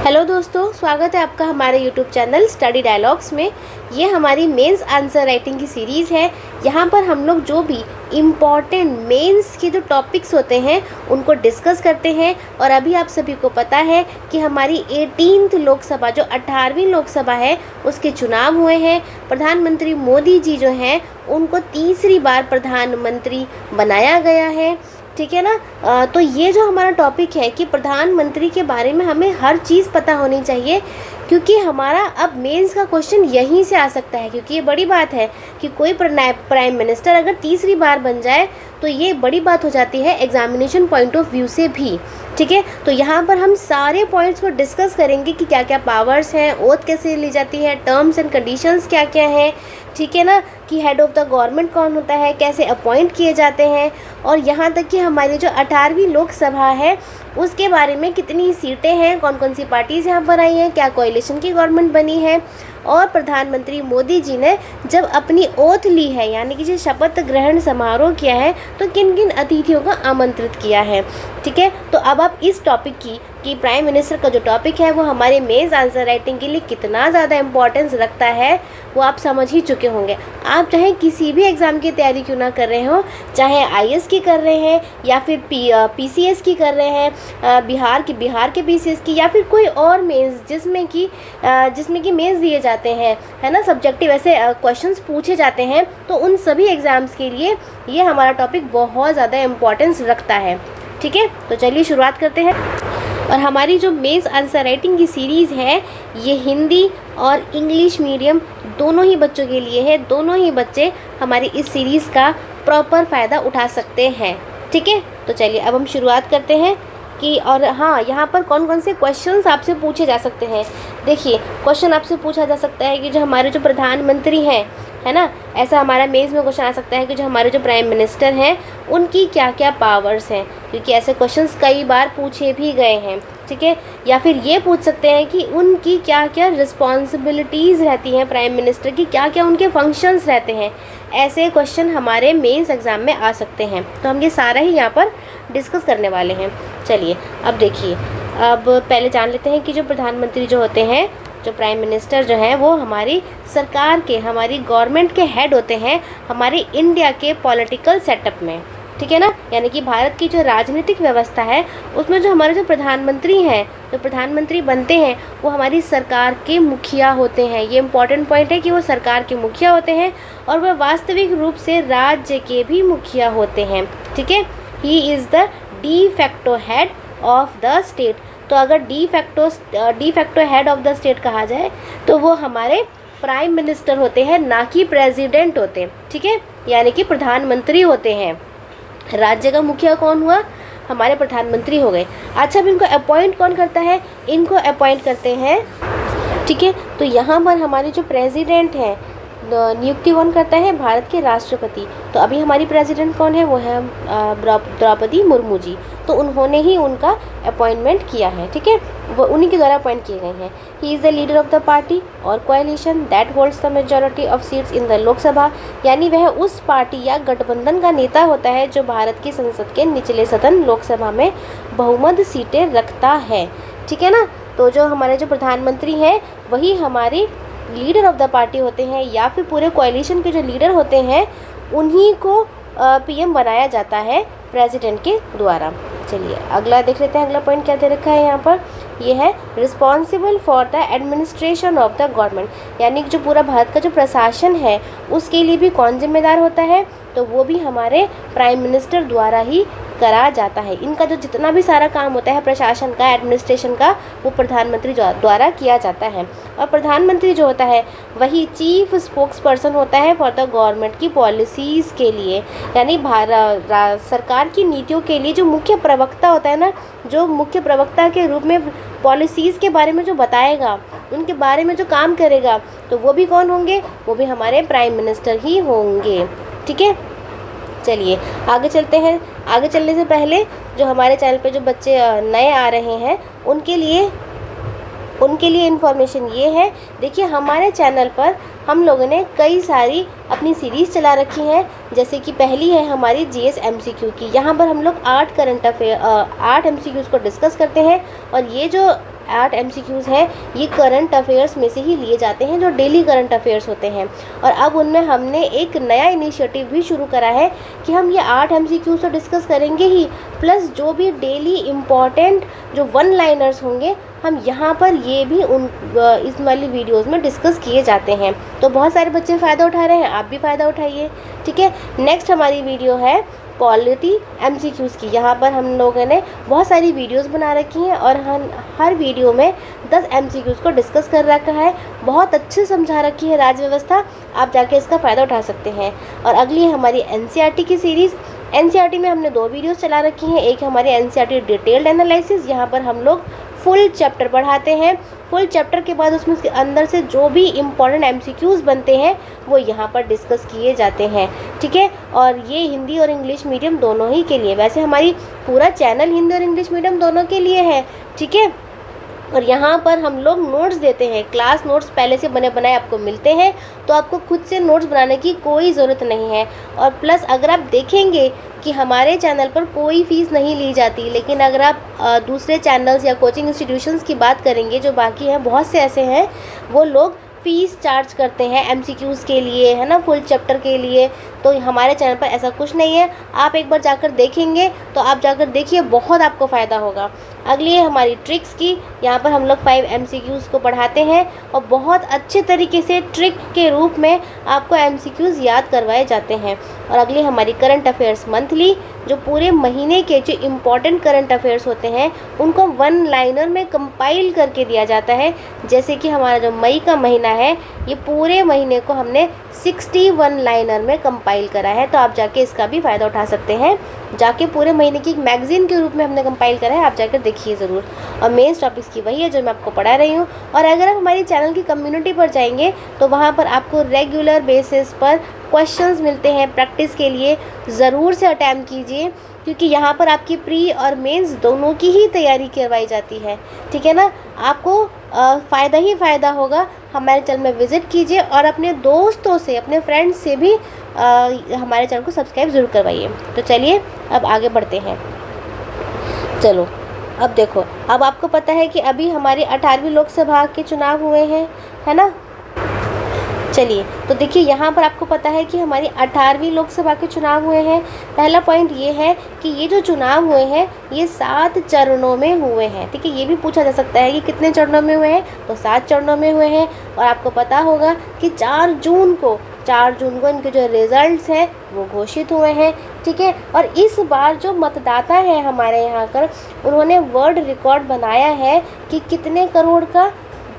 Hello दोस्तों, स्वागत है आपका हमारे यूट्यूब चैनल स्टडी डायलॉग्स में। ये हमारी मेंस आंसर राइटिंग की सीरीज़ है। यहाँ पर हम लोग जो भी इम्पॉर्टेंट मेंस के जो टॉपिक्स होते हैं उनको डिस्कस करते हैं। और अभी आप सभी को पता है कि हमारी 18th लोकसभा, जो 18वीं लोकसभा है, उसके चुनाव हुए हैं। प्रधानमंत्री मोदी जी जो हैं उनको तीसरी बार प्रधानमंत्री बनाया गया है, ठीक है ना। तो ये जो हमारा टॉपिक है कि प्रधानमंत्री के बारे में हमें हर चीज़ पता होनी चाहिए, क्योंकि हमारा अब मेंस का क्वेश्चन यहीं से आ सकता है। क्योंकि ये बड़ी बात है कि कोई प्राइम मिनिस्टर अगर तीसरी बार बन जाए तो ये बड़ी बात हो जाती है एग्जामिनेशन पॉइंट ऑफ व्यू से भी, ठीक है। तो यहाँ पर हम सारे पॉइंट्स को डिस्कस करेंगे कि क्या क्या पावर्स हैं, ओथ कैसे ली जाती है, टर्म्स एंड कंडीशंस क्या क्या हैं, ठीक है ना, कि हेड ऑफ़ द गवर्नमेंट कौन होता है, कैसे अपॉइंट किए जाते हैं, और यहाँ तक कि हमारी जो 18वीं लोकसभा है उसके बारे में कितनी सीटें हैं, कौन कौन सी पार्टीज़ यहाँ पर आई हैं, क्या कोalition की गवर्नमेंट बनी है, और प्रधानमंत्री मोदी जी ने जब अपनी ओथ ली है, यानी कि जो शपथ ग्रहण समारोह किया है, तो किन किन अतिथियों को आमंत्रित किया है, ठीक है। तो अब आप इस टॉपिक की कि प्राइम मिनिस्टर का जो टॉपिक है वो हमारे मेंस आंसर राइटिंग के लिए कितना ज़्यादा इम्पोर्टेंस रखता है वो आप समझ ही चुके होंगे। आप चाहे किसी भी एग्ज़ाम की तैयारी क्यों ना कर रहे हो, चाहे आईएएस की कर रहे हैं या फिर पीसीएस की कर रहे हैं, बिहार के पीसीएस की, या फिर कोई और मेंस जिसमें कि मेंस दिए जाते हैं, है ना, सब्जेक्टिव ऐसे क्वेश्चंस पूछे जाते हैं, तो उन सभी एग्ज़ाम्स के लिए ये हमारा टॉपिक बहुत ज़्यादा इम्पोर्टेंस रखता है, ठीक है। तो चलिए शुरुआत करते हैं। और हमारी जो मेंस आंसर राइटिंग की सीरीज़ है ये हिंदी और इंग्लिश मीडियम दोनों ही बच्चों के लिए है। दोनों ही बच्चे हमारी इस सीरीज़ का प्रॉपर फ़ायदा उठा सकते हैं, ठीक है। तो चलिए अब हम शुरुआत करते हैं कि, और हाँ, यहाँ पर कौन कौन से क्वेश्चंस आपसे पूछे जा सकते हैं। देखिए, क्वेश्चन आपसे पूछा जा सकता है कि जो हमारे जो प्रधानमंत्री हैं, है ना, ऐसा हमारा मेंस में क्वेश्चन आ सकता है कि जो हमारे जो प्राइम मिनिस्टर हैं उनकी क्या क्या पावर्स हैं, क्योंकि ऐसे क्वेश्चंस कई बार पूछे भी गए हैं, ठीक है। या फिर ये पूछ सकते हैं कि उनकी क्या क्या रिस्पॉन्सिबिलिटीज़ रहती हैं, प्राइम मिनिस्टर की क्या क्या उनके फंक्शंस रहते हैं। ऐसे क्वेश्चन हमारे मेंस एग्ज़ाम में आ सकते हैं। तो हम ये सारा ही यहाँ पर डिस्कस करने वाले हैं। चलिए अब देखिए, अब पहले जान लेते हैं कि जो प्रधानमंत्री जो होते हैं, जो प्राइम मिनिस्टर जो हैं, वो हमारी सरकार के, हमारी गवर्नमेंट के हेड होते हैं हमारी इंडिया के पॉलिटिकल सेटअप में, ठीक है ना। यानी कि भारत की जो राजनीतिक व्यवस्था है उसमें जो हमारे जो प्रधानमंत्री हैं, जो प्रधानमंत्री बनते हैं, वो हमारी सरकार के मुखिया होते हैं। ये इंपॉर्टेंट पॉइंट है कि वो सरकार के मुखिया होते हैं और वह वास्तविक रूप से राज्य के भी मुखिया होते हैं, ठीक है। ही is the de facto head of the state. तो अगर de facto head of the state कहा जाए तो वो हमारे प्राइम मिनिस्टर होते हैं, ना कि प्रेसिडेंट होते हैं, ठीक है, यानी कि प्रधानमंत्री होते हैं। राज्य का मुखिया कौन हुआ, हमारे प्रधानमंत्री हो गए। अच्छा, अब इनको अपॉइंट कौन करता है, इनको अपॉइंट करते हैं, ठीक है। तो यहाँ पर हमारे जो प्रेसिडेंट हैं, नियुक्ति कौन करता है, भारत के राष्ट्रपति। तो अभी हमारी प्रेसिडेंट कौन है, वो है द्रौपदी मुर्मू जी। तो उन्होंने ही उनका अपॉइंटमेंट किया है, ठीक है, वो उन्हीं के द्वारा अपॉइंट किए गए हैं। He is the leader of the party और coalition that holds the majority of seats in the Lok Sabha. यानी वह उस पार्टी या गठबंधन का नेता होता है जो भारत की संसद के निचले सदन लोकसभा में बहुमत सीटें रखता है, ठीक है ना। तो जो हमारे जो प्रधानमंत्री हैं वही हमारी लीडर ऑफ द पार्टी होते हैं, या फिर पूरे कोएलिशन के जो लीडर होते हैं उन्हीं को पीएम बनाया जाता है प्रेसिडेंट के द्वारा। चलिए अगला देख लेते हैं, अगला पॉइंट क्या दे रखा है यहाँ पर। ये है responsible for the administration of the government. यानी कि जो पूरा भारत का जो प्रशासन है उसके लिए भी कौन जिम्मेदार होता है, तो वो भी हमारे प्राइम मिनिस्टर द्वारा ही करा जाता है। इनका जो जितना भी सारा काम होता है प्रशासन का, एडमिनिस्ट्रेशन का, वो प्रधानमंत्री द्वारा किया जाता है। और प्रधानमंत्री जो होता है वही चीफ स्पोक्स पर्सन होता है फॉर द गवर्नमेंट की पॉलिसीज़ के लिए। यानी सरकार की नीतियों के लिए जो मुख्य प्रवक्ता होता है ना, जो मुख्य प्रवक्ता के रूप में पॉलिसीज़ के बारे में जो बताएगा, उनके बारे में जो काम करेगा, तो वो भी कौन होंगे, वो भी हमारे प्राइम मिनिस्टर ही होंगे, ठीक है। चलिए आगे चलते हैं। आगे चलने से पहले जो हमारे चैनल पे जो बच्चे नए आ रहे हैं उनके लिए इन्फॉर्मेशन ये है। देखिए, हमारे चैनल पर हम लोगों ने कई सारी अपनी सीरीज़ चला रखी हैं। जैसे कि पहली है हमारी जीएस MCQ की। यहाँ पर हम लोग 8 करंट अफेयर 8 MCQs को डिस्कस करते हैं। और ये जो 8 MCQs हैं ये करंट अफेयर्स में से ही लिए जाते हैं, जो डेली करंट अफेयर्स होते हैं। और अब उनमें हमने एक नया इनिशिएटिव भी शुरू करा है कि हम ये 8 MCQs तो डिस्कस करेंगे ही, प्लस जो भी डेली इम्पॉर्टेंट जो वन लाइनर्स होंगे हम यहाँ पर ये भी इस वाली वीडियोस में डिस्कस किए जाते हैं। तो बहुत सारे बच्चे फ़ायदा उठा रहे हैं, आप भी फ़ायदा उठाइए, ठीक है। नेक्स्ट हमारी वीडियो है पॉलिटी MCQs की। यहाँ पर हम लोगों ने बहुत सारी वीडियोस बना रखी हैं और हर वीडियो में 10 MCQs को डिस्कस कर रखा है, बहुत अच्छे समझा रखी है राज्य व्यवस्था, आप जाके इसका फ़ायदा उठा सकते हैं। और अगली है हमारी NCERT की सीरीज़। NCERT में हमने 2 वीडियोस चला रखी हैं, एक हमारी NCERT डिटेल्ड एनालिसिस, यहाँ पर हम लोग फुल चैप्टर पढ़ाते हैं, फुल चैप्टर के बाद उसमें उसके अंदर से जो भी इम्पॉर्टेंट MCQs बनते हैं वो यहाँ पर डिस्कस किए जाते हैं, ठीक है। और ये हिंदी और इंग्लिश मीडियम दोनों ही के लिए, वैसे हमारी पूरा चैनल हिंदी और इंग्लिश मीडियम दोनों के लिए है, ठीक है। और यहाँ पर हम लोग नोट्स देते हैं, क्लास नोट्स पहले से बने बनाए आपको मिलते हैं, तो आपको खुद से नोट्स बनाने की कोई ज़रूरत नहीं है। और प्लस अगर आप देखेंगे कि हमारे चैनल पर कोई फ़ीस नहीं ली जाती, लेकिन अगर आप दूसरे चैनल्स या कोचिंग इंस्टीट्यूशंस की बात करेंगे जो बाकी हैं, बहुत से ऐसे हैं वो लोग फ़ीस चार्ज करते हैं MCQs के लिए, है ना, फुल चैप्टर के लिए। तो हमारे चैनल पर ऐसा कुछ नहीं है, आप एक बार जाकर देखेंगे तो आप जाकर देखिए, बहुत आपको फ़ायदा होगा। अगली है हमारी ट्रिक्स की। यहाँ पर हम लोग 5 MCQs को पढ़ाते हैं और बहुत अच्छे तरीके से ट्रिक के रूप में आपको MCQs याद करवाए जाते हैं। और अगली हमारी करंट अफेयर्स मंथली, जो पूरे महीने के जो इम्पॉर्टेंट करंट अफेयर्स होते हैं उनको वन लाइनर में कंपाइल करके दिया जाता है। जैसे कि हमारा जो मई का महीना है, ये पूरे महीने को हमने 61 लाइनर में कंपाइल करा है, तो आप जाके इसका भी फ़ायदा उठा सकते हैं। जाके पूरे महीने की एक मैगज़ीन के रूप में हमने कंपाइल करा है, आप जाकर देखिए ज़रूर। और मेंस टॉपिक्स की वही है जो मैं आपको पढ़ा रही हूँ। और अगर आप हमारी चैनल की कम्युनिटी पर जाएंगे तो वहाँ पर आपको रेगुलर बेसिस पर क्वेश्चंस मिलते हैं प्रैक्टिस के लिए, ज़रूर से अटैम्प्ट कीजिए, क्योंकि यहाँ पर आपकी प्री और मेंस दोनों की ही तैयारी करवाई जाती है, ठीक है ना। आपको फ़ायदा ही फ़ायदा होगा। हमारे चैनल में विज़िट कीजिए और अपने दोस्तों से, अपने फ्रेंड्स से भी हमारे चैनल को सब्सक्राइब ज़रूर करवाइए। तो चलिए अब आगे बढ़ते हैं। चलो अब देखो, अब आपको पता है कि अभी हमारी 18वीं लोकसभा के चुनाव हुए हैं, है ना। चलिए तो देखिए, यहाँ पर आपको पता है कि हमारी 18वीं लोकसभा के चुनाव हुए हैं। पहला पॉइंट ये है कि ये जो चुनाव हुए हैं ये 7 चरणों में हुए हैं, ठीक है। ये भी पूछा जा सकता है कि कितने चरणों में हुए हैं, तो 7 चरणों में हुए हैं। और आपको पता होगा कि 4 जून को इनके जो रिज़ल्ट्स हैं वो घोषित हुए हैं, ठीक है। और इस बार जो मतदाता हैं हमारे यहाँ पर, उन्होंने वर्ल्ड रिकॉर्ड बनाया है कि कितने करोड़ का,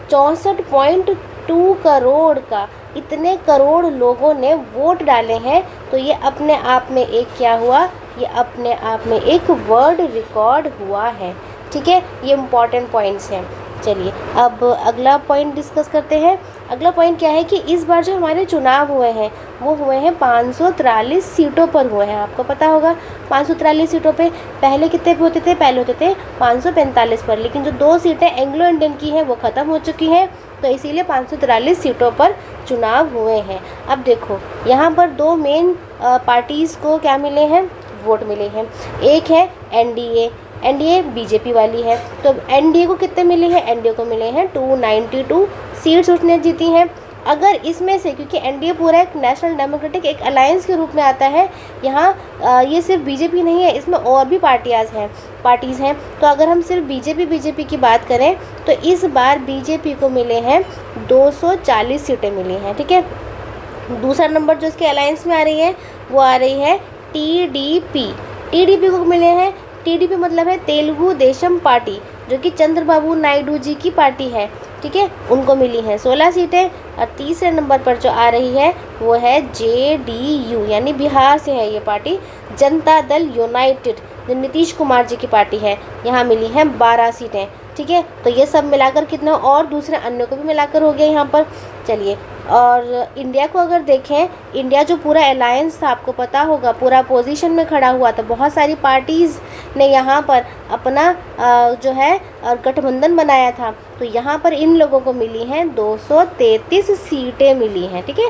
64.2 करोड़ का, इतने करोड़ लोगों ने वोट डाले हैं। तो ये अपने आप में एक क्या हुआ, ये अपने आप में एक वर्ल्ड रिकॉर्ड हुआ है, ठीक है। ये इम्पॉर्टेंट पॉइंट्स हैं। चलिए अब अगला पॉइंट डिस्कस करते हैं। अगला पॉइंट क्या है कि इस बार जो हमारे चुनाव हुए हैं वो हुए हैं 543 सीटों पर हुए हैं। आपको पता होगा 543 सीटों पे, पहले कितने पे होते थे, पहले होते थे 545 पर, लेकिन जो 2 सीटें एंग्लो इंडियन की हैं वो ख़त्म हो चुकी हैं, तो इसीलिए 543 सीटों पर चुनाव हुए हैं। अब देखो यहाँ पर 2 मेन पार्टीज़ को क्या मिले हैं, वोट मिले हैं। एक है एनडीए बीजेपी वाली है। तो एनडीए को कितने मिले हैं, एनडीए को मिले हैं 292 सीट्स उसने जीती हैं। अगर इसमें से, क्योंकि एनडीए पूरा एक नेशनल डेमोक्रेटिक एक अलायंस के रूप में आता है, यहाँ ये सिर्फ बीजेपी नहीं है, इसमें और भी पार्टीज़ हैं। तो अगर हम सिर्फ बीजेपी की बात करें तो इस बार बीजेपी को मिले हैं 240 सीटें मिली हैं, ठीक है। दूसरा नंबर जो इसके अलायंस में आ रही है वो आ रही है टीडीपी को मिले हैं, टीडीपी मतलब है तेलुगु देशम पार्टी, जो कि चंद्रबाबू नायडू जी की पार्टी है, ठीक है, उनको मिली हैं 16 सीटें। और तीसरे नंबर पर जो आ रही है वो है जेडीयू, यानी बिहार से है ये पार्टी, जनता दल यूनाइटेड, जो नीतीश कुमार जी की पार्टी है, यहाँ मिली हैं 12 सीटें, ठीक है। तो ये सब मिलाकर कितना, और दूसरे अन्य को भी मिलाकर हो गया यहाँ पर। चलिए, और इंडिया को अगर देखें, इंडिया जो पूरा अलायंस था, आपको पता होगा पूरा पोजीशन में खड़ा हुआ था, बहुत सारी पार्टीज़ ने यहाँ पर अपना जो है गठबंधन बनाया था। तो यहाँ पर इन लोगों को मिली हैं 233 सीटें मिली हैं, ठीक है,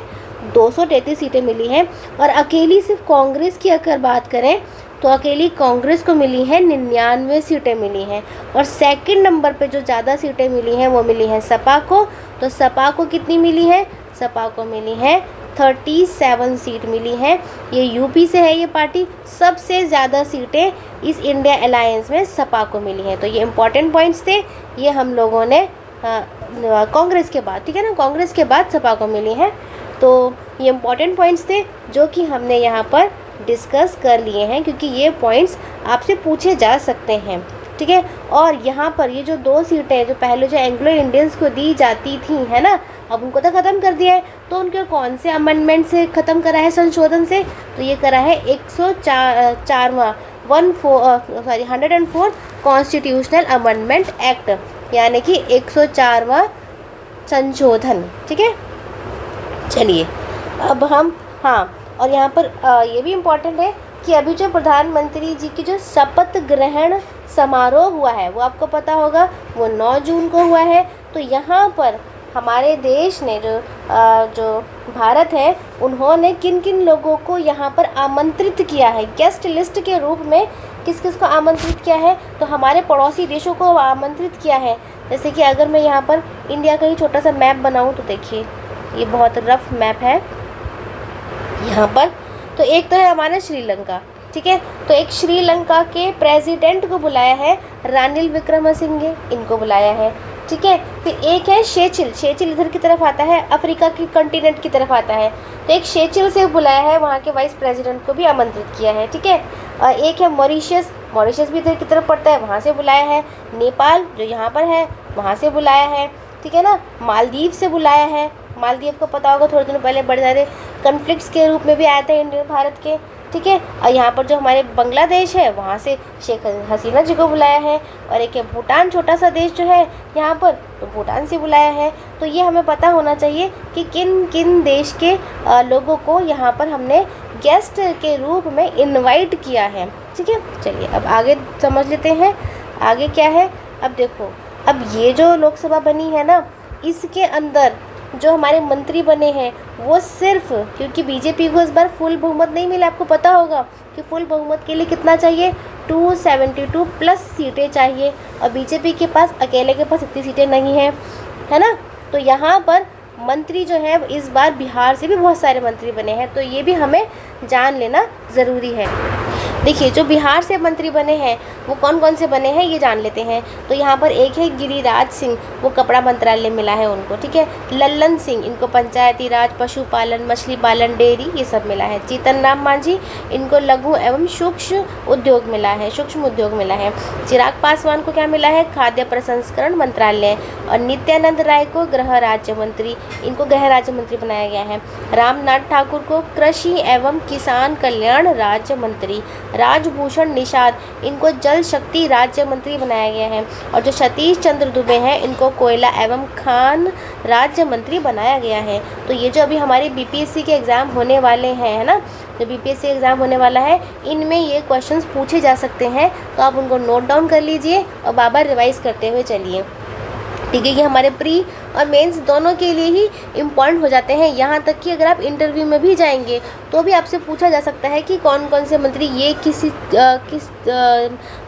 233 सीटें मिली हैं। और अकेली सिर्फ कांग्रेस की अगर बात करें तो अकेली कांग्रेस को मिली है 99 सीटें मिली हैं। और सेकंड नंबर पे जो ज़्यादा सीटें मिली हैं वो मिली हैं सपा को। तो सपा को कितनी मिली है? सपा को मिली है 37 सीट मिली हैं। ये यूपी से है ये पार्टी। सबसे ज़्यादा सीटें इस इंडिया अलायंस में सपा को मिली हैं। तो ये इंपॉर्टेंट पॉइंट्स थे, ये हम लोगों ने कांग्रेस के बाद, ठीक है ना, कांग्रेस के बाद सपा को मिली हैं। तो ये इंपॉर्टेंट पॉइंट्स थे जो कि हमने यहाँ पर डिस्कस कर लिए हैं, क्योंकि ये पॉइंट्स आपसे पूछे जा सकते हैं, ठीक है। और यहाँ पर ये जो 2 सीटें जो पहले जो एंग्लो इंडियंस को दी जाती थी, है ना, अब उनको तो ख़त्म कर दिया है। तो उनके कौन से अमेंडमेंट से ख़त्म करा है, संशोधन से? तो ये करा है 104 कॉन्स्टिट्यूशनल अमेंडमेंट एक्ट, यानी कि 104वां संशोधन, ठीक है। चलिए अब हम, हाँ, और यहाँ पर ये भी इम्पोर्टेंट है कि अभी जो प्रधानमंत्री जी की जो शपथ ग्रहण समारोह हुआ है वो आपको पता होगा, वो 9 जून को हुआ है। तो यहाँ पर हमारे देश ने जो भारत है, उन्होंने किन किन लोगों को यहाँ पर आमंत्रित किया है, गेस्ट लिस्ट के रूप में किस किस को आमंत्रित किया है? तो हमारे पड़ोसी देशों को आमंत्रित किया है। जैसे कि अगर मैं यहाँ पर इंडिया का ही छोटा सा मैप बनाऊँ तो देखिए, ये बहुत रफ मैप है यहाँ पर। तो एक तो है हमारा श्रीलंका, ठीक है। तो एक श्रीलंका के प्रेसिडेंट को बुलाया है रानिल विक्रमसिंघे, इनको बुलाया है, ठीक है। फिर एक है शेचिल इधर की तरफ आता है, अफ्रीका की कंटिनेंट की तरफ आता है। तो एक शेचिल से बुलाया है, वहाँ के वाइस प्रेसिडेंट को भी आमंत्रित किया है, ठीक है। और एक है मॉरिशस भी इधर की तरफ पड़ता है, वहाँ से बुलाया है। नेपाल जो यहाँ पर है वहाँ से बुलाया है, ठीक है ना। मालदीव से बुलाया है, मालदीव को पता होगा थोड़े दिनों पहले बड़े सारे कन्फ्लिक्ट्स के रूप में भी आए थे इंडिया भारत के, ठीक है। और यहाँ पर जो हमारे बांग्लादेश है वहाँ से शेख हसीना जी को बुलाया है। और एक है भूटान, छोटा सा देश जो है यहाँ पर, तो भूटान से बुलाया है। तो ये हमें पता होना चाहिए कि किन किन देश के लोगों को यहाँ पर हमने गेस्ट के रूप में इनवाइट किया है, ठीक है। चलिए अब आगे समझ लेते हैं, आगे क्या है। अब देखो, अब ये जो लोकसभा बनी है ना, इसके अंदर जो हमारे मंत्री बने हैं वो सिर्फ, क्योंकि बीजेपी को इस बार फुल बहुमत नहीं मिला, आपको पता होगा कि फुल बहुमत के लिए कितना चाहिए, 272 प्लस सीटें चाहिए। और बीजेपी के पास अकेले के पास इतनी सीटें नहीं हैं, है ना। तो यहाँ पर मंत्री जो है इस बार बिहार से भी बहुत सारे मंत्री बने हैं, तो ये भी हमें जान लेना ज़रूरी है। देखिए, जो बिहार से मंत्री बने हैं वो कौन कौन से बने हैं ये जान लेते हैं। तो यहाँ पर एक है गिरिराज सिंह, वो कपड़ा मंत्रालय मिला है उनको, ठीक है। लल्लन सिंह, इनको पंचायती राज, पशुपालन, मछली पालन, डेयरी, ये सब मिला है। जीतन राम मांझी, इनको लघु एवं सूक्ष्म उद्योग मिला है, चिराग पासवान को क्या मिला है, खाद्य प्रसंस्करण मंत्रालय। और नित्यानंद राय को गृह राज्य मंत्री, इनको गृह राज्य मंत्री बनाया गया है। रामनाथ ठाकुर को कृषि एवं किसान कल्याण राज्य मंत्री। राजभूषण निषाद, इनको जल शक्ति राज्य मंत्री बनाया गया है। और जो सतीश चंद्र दुबे हैं, इनको कोयला एवं खान राज्य मंत्री बनाया गया है। तो ये जो अभी हमारे बीपीएससी के एग्ज़ाम होने वाले हैं, है ना, जो बीपीएससी एग्ज़ाम होने वाला है, इनमें ये क्वेश्चंस पूछे जा सकते हैं। तो आप उनको नोट डाउन कर लीजिए और बार बार रिवाइज़ करते हुए चलिए, ठीक है। ये हमारे प्री और मेंस दोनों के लिए ही इम्पॉर्टेंट हो जाते हैं। यहाँ तक कि अगर आप इंटरव्यू में भी जाएंगे तो भी आपसे पूछा जा सकता है कि कौन कौन से मंत्री ये किस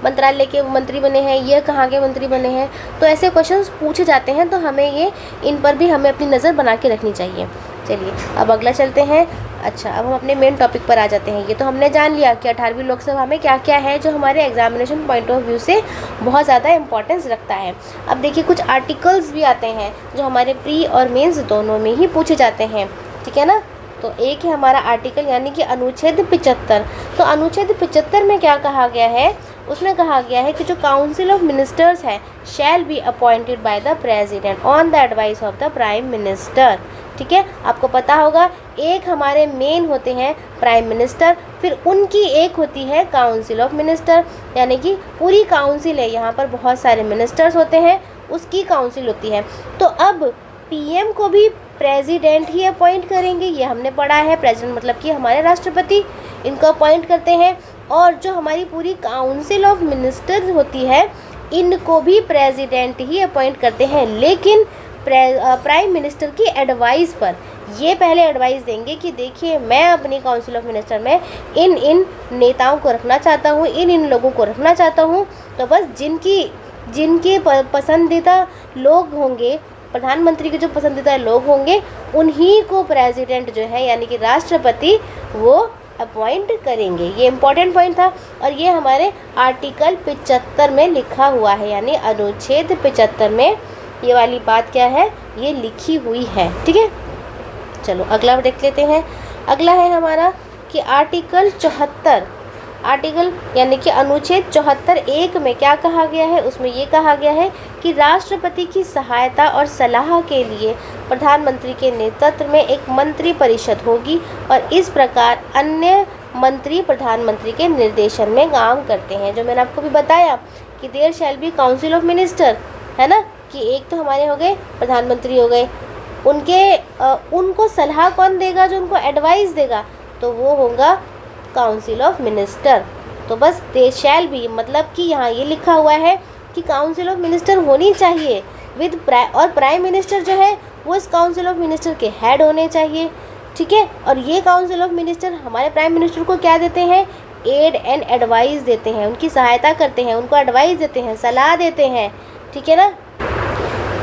मंत्रालय के मंत्री बने हैं, ये कहाँ के मंत्री बने हैं। तो ऐसे क्वेश्चंस पूछे जाते हैं, तो हमें ये इन पर भी हमें अपनी नज़र बना के रखनी चाहिए। चलिए अब अगला चलते हैं। अच्छा, अब हम अपने मेन टॉपिक पर आ जाते हैं। ये तो हमने जान लिया कि 18वीं लोकसभा में क्या क्या है जो हमारे एग्जामिनेशन पॉइंट ऑफ व्यू से बहुत ज़्यादा इंपॉर्टेंस रखता है। अब देखिए, कुछ आर्टिकल्स भी आते हैं जो हमारे प्री और मेंस दोनों में ही पूछे जाते हैं, ठीक है ना। तो एक है हमारा आर्टिकल यानी कि अनुच्छेद 75। तो अनुच्छेद 75 में क्या कहा गया है, उसमें कहा गया है कि जो काउंसिल ऑफ मिनिस्टर्स है shall be appointed by the president on the advice of the prime minister, ठीक है। आपको पता होगा, एक हमारे मेन होते हैं प्राइम मिनिस्टर, फिर उनकी एक होती है काउंसिल ऑफ मिनिस्टर, यानी कि पूरी काउंसिल है, यहाँ पर बहुत सारे मिनिस्टर्स होते हैं, उसकी काउंसिल होती है। तो अब पीएम को भी प्रेसिडेंट ही अपॉइंट करेंगे, ये हमने पढ़ा है। प्रेसिडेंट मतलब कि हमारे राष्ट्रपति, इनको अपॉइंट करते हैं। और जो हमारी पूरी काउंसिल ऑफ मिनिस्टर्स होती है, इनको भी प्रेसिडेंट ही अपॉइंट करते हैं, लेकिन प्राइम मिनिस्टर की एडवाइस पर। ये पहले एडवाइस देंगे कि देखिए मैं अपनी काउंसिल ऑफ मिनिस्टर में इन इन नेताओं को रखना चाहता हूँ, इन इन लोगों को रखना चाहता हूँ। तो बस जिनके पसंदीदा लोग होंगे, प्रधानमंत्री के जो पसंदीदा लोग होंगे, उन्हीं को प्रेसिडेंट जो है यानी कि राष्ट्रपति वो अपॉइंट करेंगे। ये इम्पोर्टेंट पॉइंट था और ये हमारे आर्टिकल 75 में लिखा हुआ है, यानी अनुच्छेद 75 में ये वाली बात क्या है, ये लिखी हुई है। ठीक है, चलो अगला देख लेते हैं। अगला है हमारा कि आर्टिकल 74, आर्टिकल यानी कि अनुच्छेद 74(1) में क्या कहा गया है, उसमें ये कहा गया है कि राष्ट्रपति की सहायता और सलाह के लिए प्रधानमंत्री के नेतृत्व में एक मंत्री परिषद होगी और इस प्रकार अन्य मंत्री प्रधानमंत्री के निर्देशन में काम करते हैं। जो मैंने आपको भी बताया कि there shall be council of minister, है ना, कि एक तो हमारे हो गए प्रधानमंत्री हो गए, उनको सलाह कौन देगा, जो उनको एडवाइस देगा, तो वो होगा काउंसिल ऑफ मिनिस्टर। तो बस दे शैल बी, मतलब कि यहाँ ये लिखा हुआ है कि काउंसिल ऑफ मिनिस्टर होनी चाहिए विद और प्राइम मिनिस्टर जो है वो इस काउंसिल ऑफ मिनिस्टर के हेड होने चाहिए। ठीक है, और ये काउंसिल ऑफ मिनिस्टर हमारे प्राइम मिनिस्टर को क्या देते हैं, एड एंड एडवाइस देते हैं, उनकी सहायता करते हैं, उनको एडवाइस देते हैं, सलाह देते हैं। ठीक है ना,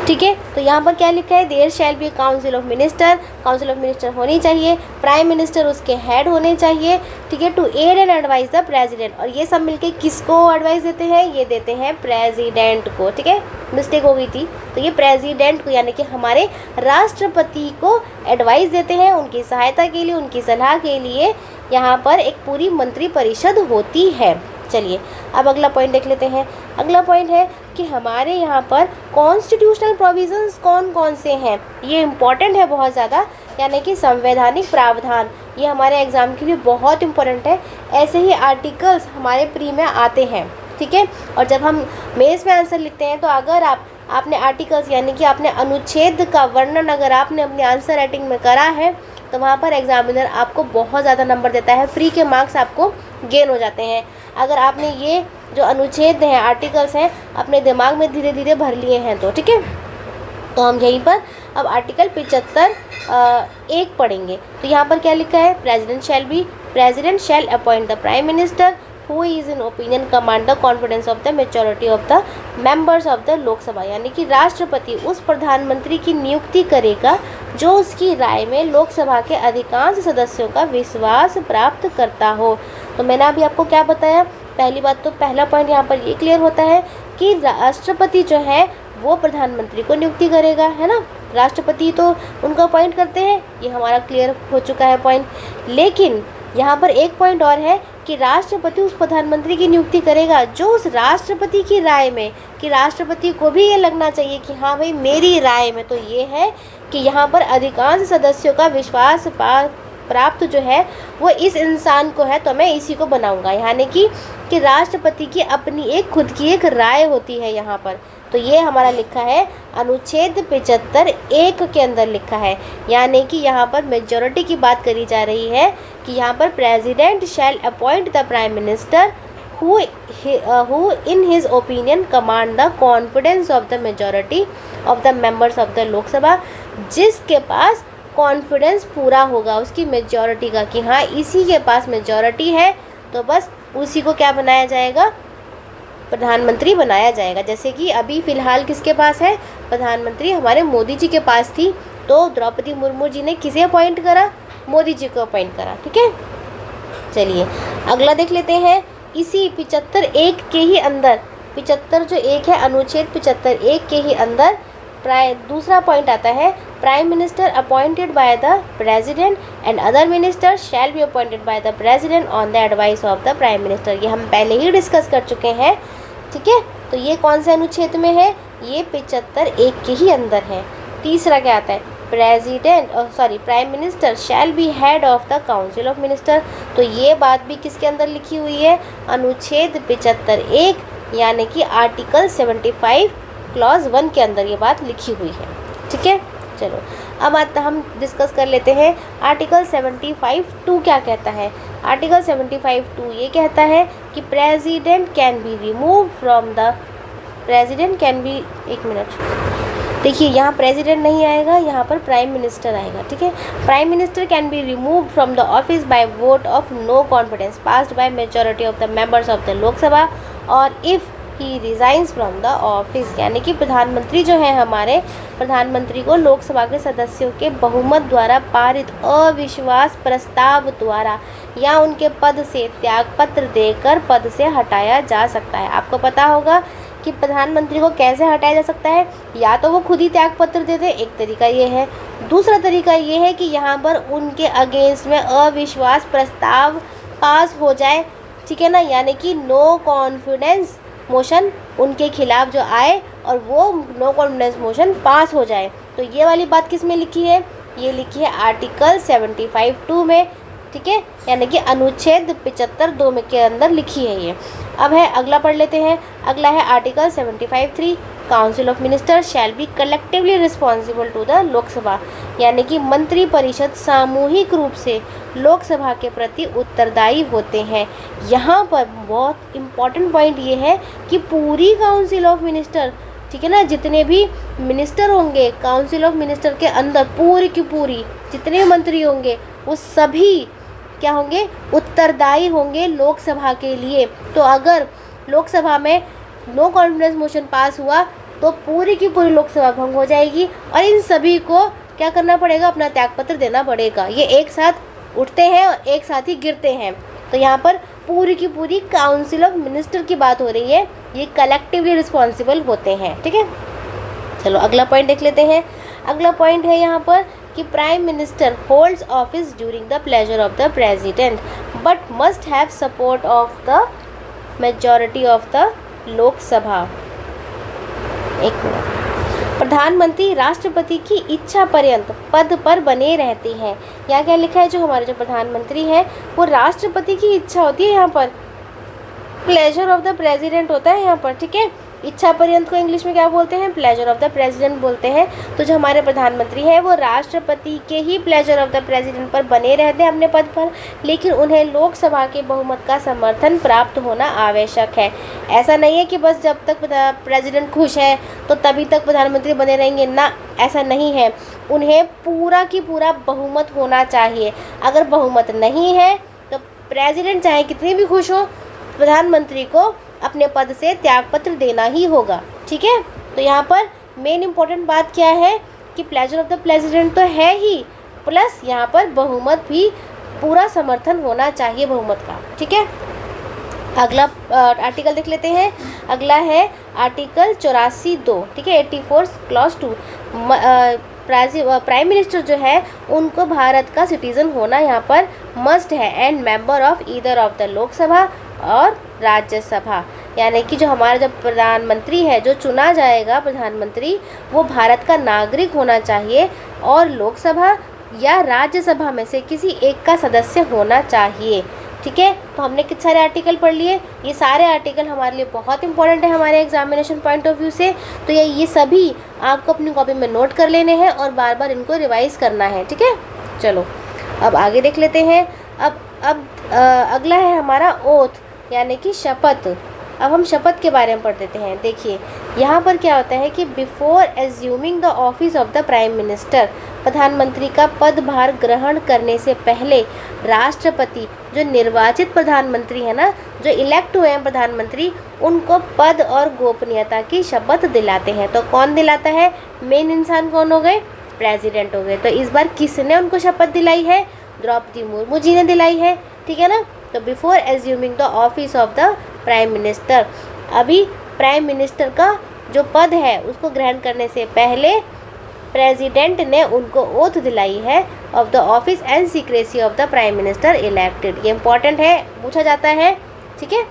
ठीक है। तो यहाँ पर क्या लिखा है, there shall be council of minister, council of minister होनी चाहिए, प्राइम मिनिस्टर उसके हेड होने चाहिए। ठीक है, to aid and advise the president, और ये सब मिलके किसको एडवाइस देते हैं, ये देते हैं प्रेसिडेंट को। ठीक है, मिस्टेक हो गई थी, तो ये प्रेसिडेंट को यानी कि हमारे राष्ट्रपति को एडवाइस देते हैं, उनकी सहायता के लिए, उनकी सलाह के लिए यहाँ पर एक पूरी मंत्री परिषद होती है। चलिए अब अगला पॉइंट देख लेते हैं। अगला पॉइंट है कि हमारे यहाँ पर कॉन्स्टिट्यूशनल प्रोविजंस कौन कौन से हैं, ये इम्पॉर्टेंट है बहुत ज़्यादा, यानी कि संवैधानिक प्रावधान, ये हमारे एग्ज़ाम के लिए बहुत इम्पोर्टेंट है। ऐसे ही आर्टिकल्स हमारे प्री में आते हैं। ठीक है, और जब हम मेंस में आंसर लिखते हैं तो अगर आपने आर्टिकल्स यानी कि आपने अनुच्छेद का वर्णन अगर आपने अपनी आंसर राइटिंग में करा है तो वहाँ पर एग्जामिनर आपको बहुत ज़्यादा नंबर देता है, फ्री के मार्क्स आपको गेन हो जाते हैं। अगर आपने ये जो अनुच्छेद हैं, आर्टिकल्स हैं, अपने दिमाग में धीरे धीरे भर लिए हैं तो। ठीक है, तो हम यहीं पर अब आर्टिकल 75(1) पढ़ेंगे। तो यहाँ पर क्या लिखा है, president shall appoint the prime minister who is in opinion command the confidence of the majority of the members of the Lok Sabha, यानी कि राष्ट्रपति उस प्रधानमंत्री की नियुक्ति करेगा जो उसकी राय में लोकसभा के अधिकांश सदस्यों का विश्वास प्राप्त करता हो। तो मैंने अभी आपको क्या बताया, पहली बात तो पहला पॉइंट यहाँ पर ये क्लियर होता है कि राष्ट्रपति जो है वो प्रधानमंत्री को नियुक्ति करेगा, है ना, राष्ट्रपति तो उनको अपॉइंट करते हैं, ये हमारा क्लियर हो चुका है पॉइंट। लेकिन यहाँ पर एक पॉइंट और है कि राष्ट्रपति उस प्रधानमंत्री की नियुक्ति करेगा जो उस राष्ट्रपति की राय में, कि राष्ट्रपति को भी ये लगना चाहिए कि हाँ भाई मेरी राय में तो ये है कि यहाँ पर अधिकांश सदस्यों का विश्वास प्राप्त जो है वो इस इंसान को है, तो मैं इसी को बनाऊंगा। यानी कि राष्ट्रपति की अपनी एक खुद की एक राय होती है यहाँ पर। तो ये हमारा लिखा है अनुच्छेद 75(1) के अंदर लिखा है, यानी कि यहाँ पर मेजॉरिटी की बात करी जा रही है कि यहाँ पर president shall appoint the prime minister who in his opinion command the confidence of the majority of the members of the Lok Sabha, जिसके पास कॉन्फिडेंस पूरा होगा उसकी मेजॉरिटी का कि हाँ इसी के पास मेजॉरिटी है, तो बस उसी को क्या बनाया जाएगा, प्रधानमंत्री बनाया जाएगा। जैसे कि अभी फ़िलहाल किसके पास है, प्रधानमंत्री हमारे मोदी जी के पास थी, तो द्रौपदी मुर्मू जी ने किसे अपॉइंट करा, मोदी जी को अपॉइंट करा। ठीक है, चलिए अगला देख लेते हैं। इसी 75(1) के ही अंदर 75 जो 1 है, अनुच्छेद 75(1) के ही अंदर दूसरा पॉइंट आता है, prime minister appointed by the president and other minister shall be appointed by the president on the advice of the prime minister. ये हम पहले ही डिस्कस कर चुके हैं। ठीक है, तो ये कौन से अनुच्छेद में है, ये 75(1) के ही अंदर है। तीसरा क्या आता है, prime minister shall be head of the council of minister. तो ये बात भी किसके अंदर लिखी हुई है, अनुच्छेद 75(1) यानी कि आर्टिकल 75 क्लॉज 1 के अंदर ये बात लिखी हुई है। ठीक है, चलो अब हम डिस्कस कर लेते हैं आर्टिकल 75(2) क्या कहता है। आर्टिकल 75(2) ये कहता है कि president can be remove from the देखिए यहाँ प्रेसिडेंट नहीं आएगा, यहाँ पर प्राइम मिनिस्टर आएगा, ठीक है। Prime minister can be removed from the office by vote of no confidence passed by majority of the members of the Lok Sabha और if he resigns from the office. यानी कि प्रधानमंत्री जो है हमारे, प्रधानमंत्री को लोकसभा के सदस्यों के बहुमत द्वारा पारित अविश्वास प्रस्ताव द्वारा या उनके पद से त्यागपत्र देकर पद से हटाया जा सकता है। आपको पता होगा कि प्रधानमंत्री को कैसे हटाया जा सकता है, या तो वो खुद ही त्यागपत्र दे दे, एक तरीका ये है। दूसरा तरीका ये है कि यहाँ पर उनके अगेंस्ट में अविश्वास प्रस्ताव पास हो जाए, ठीक है ना, यानी कि नो कॉन्फिडेंस मोशन उनके खिलाफ जो आए और वो नो कॉन्फिडेंस मोशन पास हो जाए। तो ये वाली बात किस में लिखी है, ये लिखी है आर्टिकल 75(2) में, ठीक है, यानी कि अनुच्छेद 75(2) में के अंदर लिखी है ये। अब है अगला पढ़ लेते हैं। अगला है article 75(3) council of minister shall be collectively responsible to the Lok Sabha, यानी कि मंत्री परिषद सामूहिक रूप से लोकसभा के प्रति उत्तरदायी होते हैं। यहाँ पर बहुत इम्पॉर्टेंट पॉइंट ये है कि पूरी काउंसिल ऑफ मिनिस्टर, ठीक है ना, जितने भी मिनिस्टर होंगे काउंसिल ऑफ मिनिस्टर के अंदर, पूरी की पूरी जितने मंत्री होंगे वो सभी क्या होंगे, उत्तरदायी होंगे लोकसभा के लिए। तो अगर लोकसभा में नो कॉन्फिडेंस मोशन पास हुआ तो पूरी की पूरी लोकसभा भंग हो जाएगी और इन सभी को क्या करना पड़ेगा, अपना त्यागपत्र देना पड़ेगा। ये एक साथ उठते हैं और एक साथ ही गिरते हैं। तो यहाँ पर पूरी की पूरी काउंसिल ऑफ मिनिस्टर की बात हो रही है, ये कलेक्टिवली रिस्पॉन्सिबल होते हैं, ठीक है। चलो अगला पॉइंट देख लेते हैं। अगला पॉइंट है यहाँ पर कि prime minister holds office during the pleasure of the president but must have support of the majority of the Lok Sabha. एक मिनट। प्रधानमंत्री राष्ट्रपति की इच्छा पर्यंत पद पर बने रहते हैं। यहाँ क्या लिखा है, जो हमारे जो प्रधानमंत्री हैं वो राष्ट्रपति की इच्छा होती है, यहाँ पर प्लेजर ऑफ द प्रेसिडेंट होता है यहाँ पर, ठीक है। इच्छा पर्यंत को इंग्लिश में क्या बोलते हैं, प्लेजर ऑफ द प्रेसिडेंट बोलते हैं। तो जो हमारे प्रधानमंत्री हैं वो राष्ट्रपति के ही प्लेजर ऑफ द प्रेसिडेंट पर बने रहते हैं अपने पद पर, लेकिन उन्हें लोकसभा के बहुमत का समर्थन प्राप्त होना आवश्यक है। ऐसा नहीं है कि बस जब तक प्रेसिडेंट खुश है तो तभी तक प्रधानमंत्री बने रहेंगे, ना, ऐसा नहीं है। उन्हें पूरा की पूरा बहुमत होना चाहिए। अगर बहुमत नहीं है तो प्रेसिडेंट चाहे कितनी भी खुश हो, प्रधानमंत्री को अपने पद से त्यागपत्र देना ही होगा, ठीक है। तो यहाँ पर मेन इम्पोर्टेंट बात क्या है कि प्लेजर ऑफ द प्रेसिडेंट तो है ही, प्लस यहाँ पर बहुमत भी, पूरा समर्थन होना चाहिए बहुमत का, ठीक है। अगला आर्टिकल देख लेते हैं। अगला है आर्टिकल 84(2), ठीक है, 84 क्लॉज 2। प्राइम मिनिस्टर जो है उनको भारत का सिटीज़न होना यहाँ पर मस्ट है and member of either of the Lok Sabha और राज्यसभा, यानी कि जो हमारा जब प्रधानमंत्री है, जो चुना जाएगा प्रधानमंत्री, वो भारत का नागरिक होना चाहिए और लोकसभा या राज्यसभा में से किसी एक का सदस्य होना चाहिए, ठीक है। तो हमने कितने सारे आर्टिकल पढ़ लिए। ये सारे आर्टिकल हमारे लिए बहुत इंपॉर्टेंट है हमारे एग्जामिनेशन पॉइंट ऑफ व्यू से। तो ये सभी आपको अपनी कॉपी में नोट कर लेने हैं और बार बार इनको रिवाइज़ करना है, ठीक है। चलो अब आगे देख लेते हैं। अब अगला है हमारा ओथ, यानी कि शपथ। अब हम शपथ के बारे में पढ़ देते हैं। देखिए यहाँ पर क्या होता है कि before assuming the office of the prime minister, प्रधानमंत्री का पदभार ग्रहण करने से पहले राष्ट्रपति, जो निर्वाचित प्रधानमंत्री है ना, जो इलेक्ट हुए हैं प्रधानमंत्री, उनको पद और गोपनीयता की शपथ दिलाते हैं। तो कौन दिलाता है, मेन इंसान कौन हो गए, प्रेसिडेंट हो गए। तो इस बार किसने उनको शपथ दिलाई है, द्रौपदी मुर्मू जी ने दिलाई है, ठीक है ना। तो before assuming the office of the prime minister, अभी प्राइम मिनिस्टर का जो पद है उसको ग्रहण करने से पहले प्रेसिडेंट ने उनको ओथ दिलाई है of the office and secrecy of the prime minister elected. ये इंपॉर्टेंट है, पूछा जाता है, ठीक है।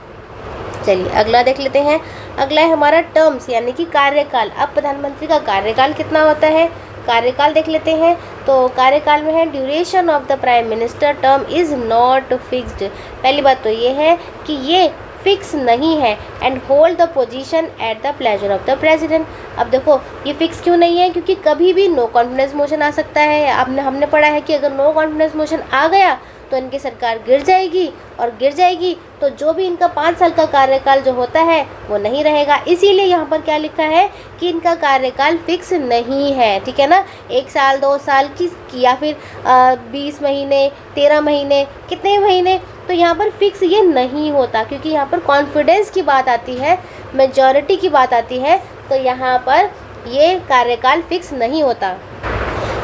चलिए अगला देख लेते हैं। अगला है हमारा टर्म्स, यानी कि कार्यकाल। अब प्रधानमंत्री का कार्यकाल कितना होता है, कार्यकाल देख लेते हैं। तो कार्यकाल में है duration of the prime minister term is not fixed. पहली बात तो ये है कि ये फिक्स नहीं है and hold the position at the pleasure of the president. अब देखो ये फिक्स क्यों नहीं है, क्योंकि कभी भी नो कॉन्फिडेंस मोशन आ सकता है। हमने पढ़ा है कि अगर नो कॉन्फिडेंस मोशन आ गया तो इनकी सरकार गिर जाएगी, और गिर जाएगी तो जो भी इनका 5 साल का कार्यकाल जो होता है वो नहीं रहेगा। इसीलिए यहाँ पर क्या लिखा है कि इनका कार्यकाल फिक्स नहीं है, ठीक है ना। 1 साल 2 साल की या फिर 20 महीने 13 महीने कितने महीने, तो यहाँ पर फिक्स ये नहीं होता, क्योंकि यहाँ पर कॉन्फिडेंस की बात आती है, मेजॉरिटी की बात आती है, तो यहाँ पर ये कार्यकाल फिक्स नहीं होता,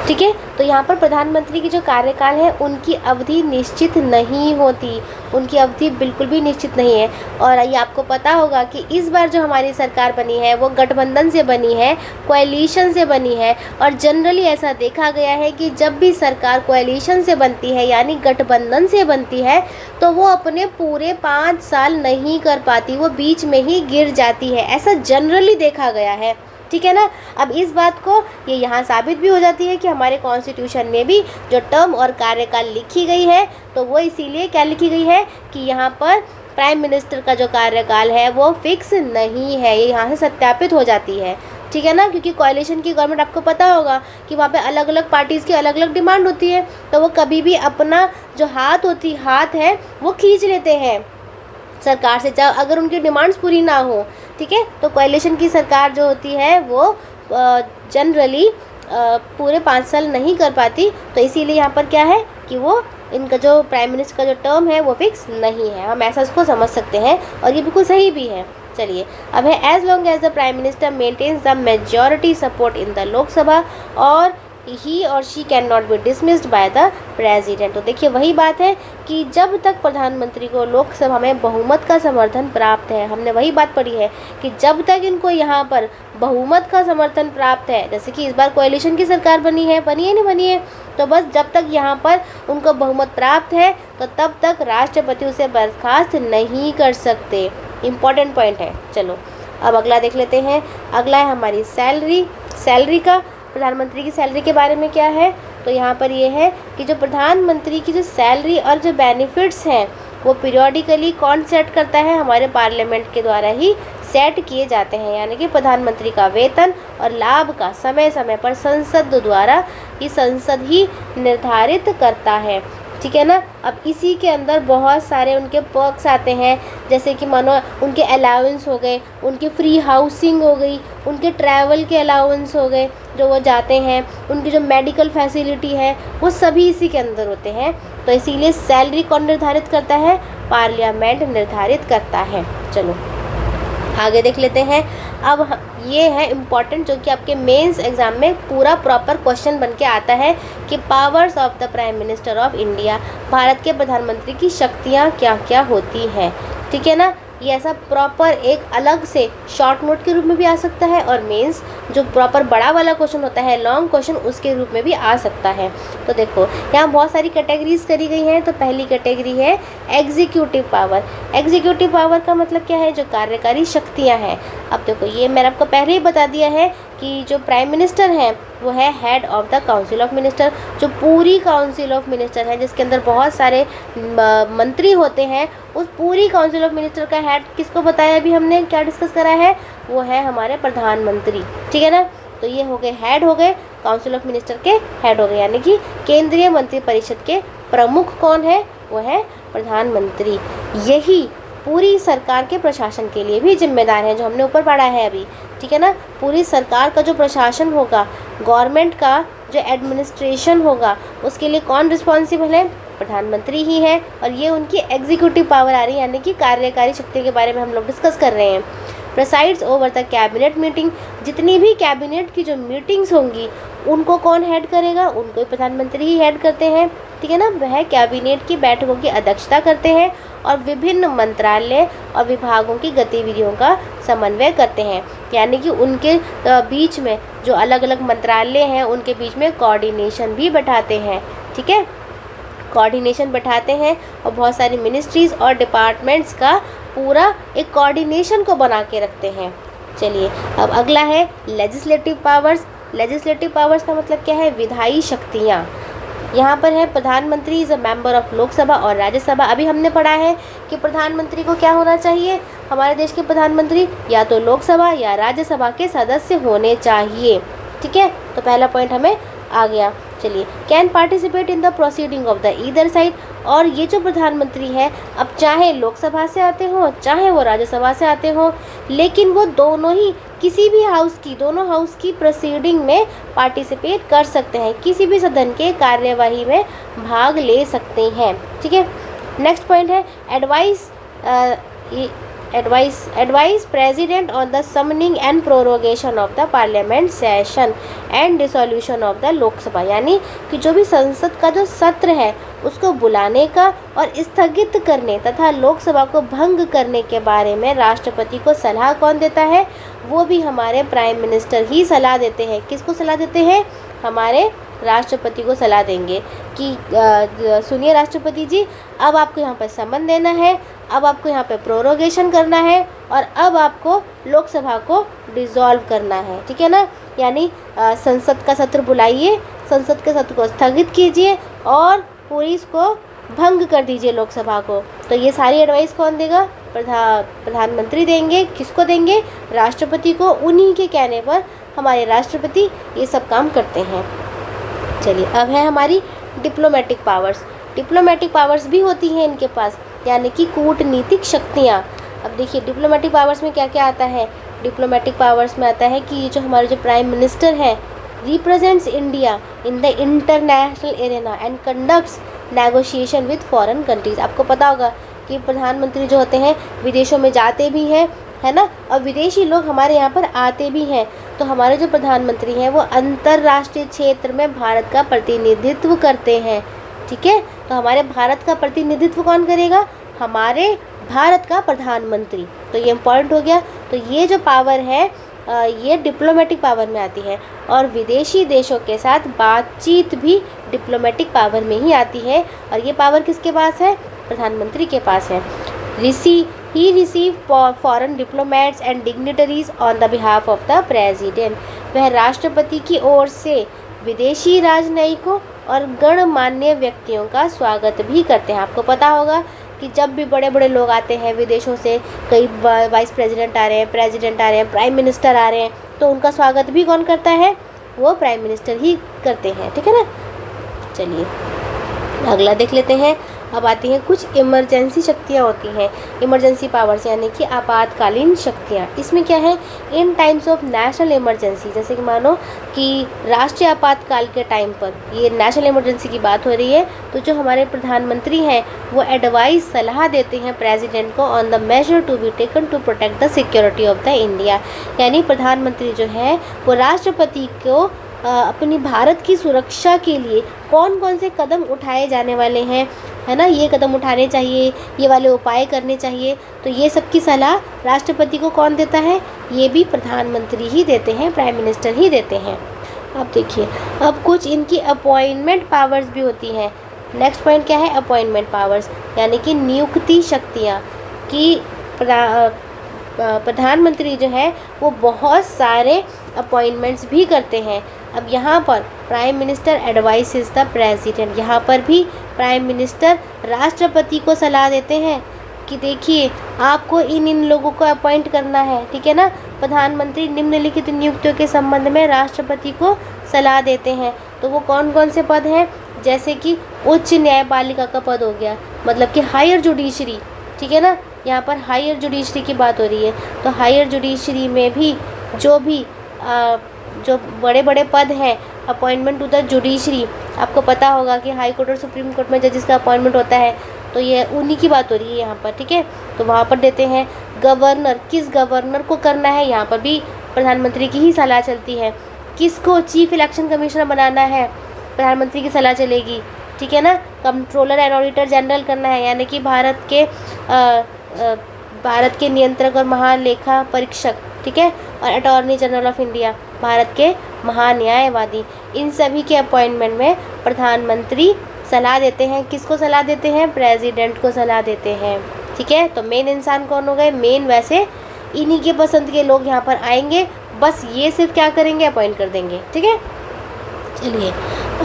ठीक है। तो यहाँ पर प्रधानमंत्री की जो कार्यकाल है उनकी अवधि निश्चित नहीं होती, उनकी अवधि बिल्कुल भी निश्चित नहीं है। और ये आपको पता होगा कि इस बार जो हमारी सरकार बनी है वो गठबंधन से बनी है, कोएलिशन से बनी है, और जनरली ऐसा देखा गया है कि जब भी सरकार कोएलिशन से बनती है यानी गठबंधन से बनती है तो वो अपने पूरे 5 साल नहीं कर पाती, वो बीच में ही गिर जाती है, ऐसा जनरली देखा गया है, ठीक है ना। अब इस बात को ये यहाँ साबित भी हो जाती है कि हमारे कॉन्स्टिट्यूशन में भी जो टर्म और कार्यकाल लिखी गई है तो वो इसीलिए क्या लिखी गई है कि यहाँ पर प्राइम मिनिस्टर का जो कार्यकाल है वो फिक्स नहीं है, ये यहाँ से सत्यापित हो जाती है, ठीक है ना। क्योंकि कोएलिशन की गवर्नमेंट, आपको पता होगा कि वहाँ पे अलग अलग पार्टीज़ की अलग अलग डिमांड होती है, तो वो कभी भी अपना जो हाथ है वो खींच लेते हैं सरकार से, चाहे अगर उनकी डिमांड्स पूरी ना हो, ठीक है। तो कोएलिशन की सरकार जो होती है वो जनरली पूरे 5 साल नहीं कर पाती, तो इसीलिए यहाँ पर क्या है कि वो इनका जो प्राइम मिनिस्टर का जो टर्म है वो फिक्स नहीं है, हम ऐसा उसको समझ सकते हैं, और ये बिल्कुल सही भी है। चलिए अब है as long as the prime minister maintains the majority support in the Lok Sabha और ही और she can not be dismissed by the president. तो देखिए वही बात है कि जब तक प्रधानमंत्री को लोकसभा में बहुमत का समर्थन प्राप्त है, हमने वही बात पढ़ी है कि जब तक इनको यहाँ पर बहुमत का समर्थन प्राप्त है, जैसे कि इस बार कोएलिशन की सरकार बनी है नहीं बनी है, तो बस जब तक यहाँ पर उनको बहुमत प्राप्त है तो तब तक राष्ट्रपति उसे बर्खास्त नहीं कर सकते। इम्पॉर्टेंट पॉइंट है। चलो अब अगला देख लेते हैं। अगला है हमारी सैलरी का, प्रधानमंत्री की सैलरी के बारे में क्या है, तो यहाँ पर ये है कि जो प्रधानमंत्री की जो सैलरी और जो बेनिफिट्स हैं वो पीरियोडिकली कौन सेट करता है, हमारे पार्लियामेंट के द्वारा ही सेट किए जाते हैं। यानी कि प्रधानमंत्री का वेतन और लाभ का समय समय पर संसद द्वारा ही संसद ही निर्धारित करता है, ठीक है ना। अब इसी के अंदर बहुत सारे उनके पर्क्स आते हैं, जैसे कि मानो उनके अलाउंस हो गए, उनकी फ्री हाउसिंग हो गई, उनके ट्रैवल के अलाउंस हो गए जो वो जाते हैं, उनकी जो मेडिकल फैसिलिटी है वो सभी इसी के अंदर होते हैं। तो इसीलिए सैलरी कौन निर्धारित करता है, पार्लियामेंट निर्धारित करता है। चलो आगे देख लेते हैं। अब ये है इम्पॉर्टेंट, जो कि आपके मेंस एग्जाम में पूरा प्रॉपर क्वेश्चन बन के आता है कि powers of the prime minister of India, Bharat के प्रधानमंत्री की शक्तियाँ क्या क्या होती हैं, ठीक है ना। ये ऐसा प्रॉपर एक अलग से शॉर्ट नोट के रूप में भी आ सकता है, और मेंस जो प्रॉपर बड़ा वाला क्वेश्चन होता है लॉन्ग क्वेश्चन उसके रूप में भी आ सकता है। तो देखो यहाँ बहुत सारी कैटेगरीज करी गई हैं। तो पहली कैटेगरी है एग्जीक्यूटिव पावर। एग्जीक्यूटिव पावर का मतलब क्या है, जो कार्यकारी शक्तियाँ हैं। अब देखो ये मैंने आपको पहले ही बता दिया है कि जो प्राइम मिनिस्टर हैं वो है head of the council of minister, जो पूरी काउंसिल ऑफ मिनिस्टर है जिसके अंदर बहुत सारे मंत्री होते हैं, उस पूरी काउंसिल ऑफ मिनिस्टर का हेड किसको बताया, अभी हमने क्या डिस्कस करा है, वो है हमारे प्रधानमंत्री, ठीक है ना। तो ये हो गए हेड, हो गए काउंसिल ऑफ मिनिस्टर के हेड हो गए, यानी कि केंद्रीय मंत्रिपरिषद के प्रमुख कौन है, वो है प्रधानमंत्री। यही पूरी सरकार के प्रशासन के लिए भी जिम्मेदार है, जो हमने ऊपर पढ़ा है अभी, ठीक है ना। पूरी सरकार का जो प्रशासन होगा, गवर्नमेंट का जो एडमिनिस्ट्रेशन होगा, उसके लिए कौन रिस्पॉन्सिबल है, प्रधानमंत्री ही है। और ये उनकी एग्जीक्यूटिव पावर आ रही है, यानी कि कार्यकारी शक्ति के बारे में हम लोग डिस्कस कर रहे हैं। प्रेसाइड्स ओवर द कैबिनेट मीटिंग, जितनी भी कैबिनेट की जो मीटिंग्स होंगी उनको कौन हेड करेगा, उनको प्रधानमंत्री ही हेड करते हैं, ठीक है ना। वह कैबिनेट की बैठकों की अध्यक्षता करते हैं और विभिन्न मंत्रालय और विभागों की गतिविधियों का समन्वय करते हैं, यानी कि उनके बीच में जो अलग अलग मंत्रालय हैं उनके बीच में कोऑर्डिनेशन भी बैठाते हैं, ठीक है, कोऑर्डिनेशन बैठाते हैं और बहुत सारी मिनिस्ट्रीज़ और डिपार्टमेंट्स का पूरा एक कोऑर्डिनेशन को बना के रखते हैं। चलिए अब अगला है लेजिस्लेटिव पावर्स। लेजिस्लेटिव पावर्स का मतलब क्या है, विधायी शक्तियाँ। यहाँ पर है प्रधानमंत्री is a member of Lok Sabha और राज्यसभा। अभी हमने पढ़ा है कि प्रधानमंत्री को क्या होना चाहिए, हमारे देश के प्रधानमंत्री या तो लोकसभा या राज्यसभा के सदस्य होने चाहिए, ठीक है। तो पहला पॉइंट हमें आ गया। चलिए can participate in the proceeding of the either side, और ये जो प्रधानमंत्री है, अब चाहे लोकसभा से आते हों चाहे वो राज्यसभा से आते हों, लेकिन वो दोनों ही किसी भी दोनों हाउस की प्रोसीडिंग में पार्टिसिपेट कर सकते हैं, किसी भी सदन के कार्यवाही में भाग ले सकते हैं। ठीक है, नेक्स्ट पॉइंट है advice president on the summoning and prorogation of the parliament session and dissolution of the Lok Sabha, यानी कि जो भी संसद का जो सत्र है उसको बुलाने का और स्थगित करने तथा लोकसभा को भंग करने के बारे में राष्ट्रपति को सलाह कौन देता है? वो भी हमारे प्राइम मिनिस्टर ही सलाह देते हैं। किसको सलाह देते हैं? हमारे राष्ट्रपति को सलाह देंगे कि सुनिए राष्ट्रपति जी, अब आपको यहाँ पर समन देना है, अब आपको यहाँ पर प्रोरोगेशन करना है और अब आपको लोकसभा को डिसॉल्व करना है। ठीक है ना, यानी संसद का सत्र बुलाइए, संसद के सत्र को स्थगित कीजिए और पूरी इसको भंग कर दीजिए लोकसभा को। तो ये सारी एडवाइस कौन देगा? प्रधानमंत्री देंगे। किसको देंगे? राष्ट्रपति को। उन्हीं के कहने पर हमारे राष्ट्रपति ये सब काम करते हैं। चलिए, अब है हमारी डिप्लोमेटिक पावर्स। डिप्लोमेटिक पावर्स भी होती हैं इनके पास, यानी कि कूटनीतिक शक्तियाँ। अब देखिए डिप्लोमेटिक पावर्स में क्या क्या आता है। डिप्लोमेटिक पावर्स में आता है कि जो हमारे जो प्राइम मिनिस्टर है represents India in the international arena and conducts negotiation with foreign countries. आपको पता होगा कि प्रधानमंत्री जो होते हैं विदेशों में जाते भी हैं, है ना, और विदेशी लोग हमारे यहाँ पर आते भी हैं। तो हमारे जो प्रधानमंत्री हैं वो अंतर्राष्ट्रीय क्षेत्र में भारत का प्रतिनिधित्व करते हैं। ठीक है, तो हमारे भारत का प्रतिनिधित्व कौन करेगा? हमारे भारत का प्रधानमंत्री। तो ये इम्पोर्टेंट हो गया। तो ये जो पावर है ये डिप्लोमेटिक पावर में आती है और विदेशी देशों के साथ बातचीत भी डिप्लोमेटिक पावर में ही आती है। और ये पावर किसके पास है? प्रधानमंत्री के पास है। He received foreign diplomats and dignitaries on the behalf of the president। वह राष्ट्रपति की ओर से विदेशी राजनयिकों और गणमान्य व्यक्तियों का स्वागत भी करते हैं। आपको पता होगा कि जब भी बड़े बड़े लोग आते हैं विदेशों से, कई वाइस प्रेसिडेंट आ रहे हैं, प्रेसिडेंट आ रहे हैं, प्राइम मिनिस्टर आ रहे हैं, तो उनका स्वागत भी कौन करता है? वो प्राइम मिनिस्टर ही करते हैं। ठीक है ना। चलिए अगला देख लेते हैं। अब आती हैं कुछ इमरजेंसी शक्तियाँ होती हैं, इमरजेंसी पावर्स, यानी कि आपातकालीन शक्तियाँ। इसमें क्या है? इन टाइम्स ऑफ नेशनल इमरजेंसी, जैसे कि मानो कि राष्ट्रीय आपातकाल के टाइम पर, ये नेशनल इमरजेंसी की बात हो रही है, तो जो हमारे प्रधानमंत्री हैं वो एडवाइस सलाह देते हैं प्रेसिडेंट को on the measure to be taken to protect the security of the India. यानी प्रधानमंत्री जो है वो राष्ट्रपति को अपनी भारत की सुरक्षा के लिए कौन कौन से कदम उठाए जाने वाले हैं, है ना, ये कदम उठाने चाहिए, ये वाले उपाय करने चाहिए, तो ये सब की सलाह राष्ट्रपति को कौन देता है? ये भी प्रधानमंत्री ही देते हैं, प्राइम मिनिस्टर ही देते हैं। अब देखिए, अब कुछ इनकी अपॉइंटमेंट पावर्स भी होती हैं। नेक्स्ट पॉइंट क्या है? अपॉइंटमेंट पावर्स, यानी कि नियुक्ति शक्तियाँ। कि प्रधानमंत्री जो है वो बहुत सारे अपॉइंटमेंट्स भी करते हैं। अब यहाँ पर prime minister advices the president, यहाँ पर भी प्राइम मिनिस्टर राष्ट्रपति को सलाह देते हैं कि देखिए आपको इन लोगों को अपॉइंट करना है। ठीक है ना। प्रधानमंत्री निम्नलिखित नियुक्तियों के संबंध में राष्ट्रपति को सलाह देते हैं। तो वो कौन कौन से पद हैं? जैसे कि उच्च न्यायपालिका का पद हो गया, मतलब कि हायर जुडिशरी। ठीक है ना, यहाँ पर हायर जुडिशरी की बात हो रही है। तो हायर जुडिशरी में भी जो बड़े बड़े पद हैं, अपॉइंटमेंट टू द जुडिशरी, आपको पता होगा कि हाई कोर्ट और सुप्रीम कोर्ट में जजेस का अपॉइंटमेंट होता है, तो ये उन्हीं की बात हो रही है यहाँ पर। ठीक है, तो वहाँ पर देते हैं। गवर्नर, किस गवर्नर को करना है, यहाँ पर भी प्रधानमंत्री की ही सलाह चलती है। किसको चीफ इलेक्शन कमिश्नर बनाना है, प्रधानमंत्री की सलाह चलेगी। ठीक है ना। कंट्रोलर एंड ऑडिटर जनरल करना है, यानी कि भारत के नियंत्रक और महालेखा परीक्षक। ठीक है, और attorney general of India, Bharat के महान्यायवादी। इन सभी के अपॉइंटमेंट में प्रधानमंत्री सलाह देते हैं। किसको सलाह देते हैं? प्रेसिडेंट को सलाह देते हैं। ठीक है, तो मेन इंसान कौन हो गए? मेन वैसे इन्हीं के पसंद के लोग यहाँ पर आएंगे, बस ये सिर्फ क्या करेंगे? अपॉइंट कर देंगे। ठीक है, चलिए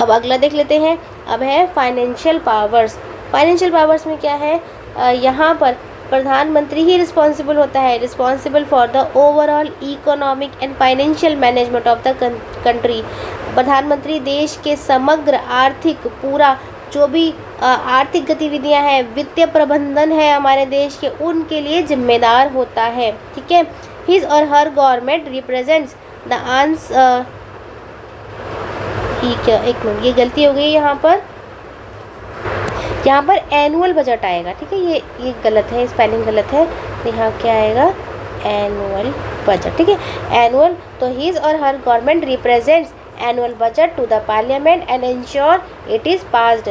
अब अगला देख लेते हैं। अब है फाइनेंशियल पावर्स। फाइनेंशियल पावर्स में क्या है? यहाँ पर प्रधानमंत्री ही रिस्पॉन्सिबल होता है, responsible for the overall economic and financial management of the country. प्रधानमंत्री देश के समग्र आर्थिक पूरा जो भी आर्थिक गतिविधियां हैं, वित्तीय प्रबंधन है हमारे देश के, उनके लिए जिम्मेदार होता है। ठीक है, हिज और हर गवर्नमेंट रिप्रेजेंट्स द आंसर, ठीक है, एक मिनट, ये गलती हो गई यहाँ पर एनुअल बजट आएगा। ठीक है, ये गलत है, स्पेलिंग गलत है, यहाँ क्या आएगा, एनुअल बजट। ठीक है, एनुअल, तो हिज और हर government represents annual budget to the parliament and ensure it is passed,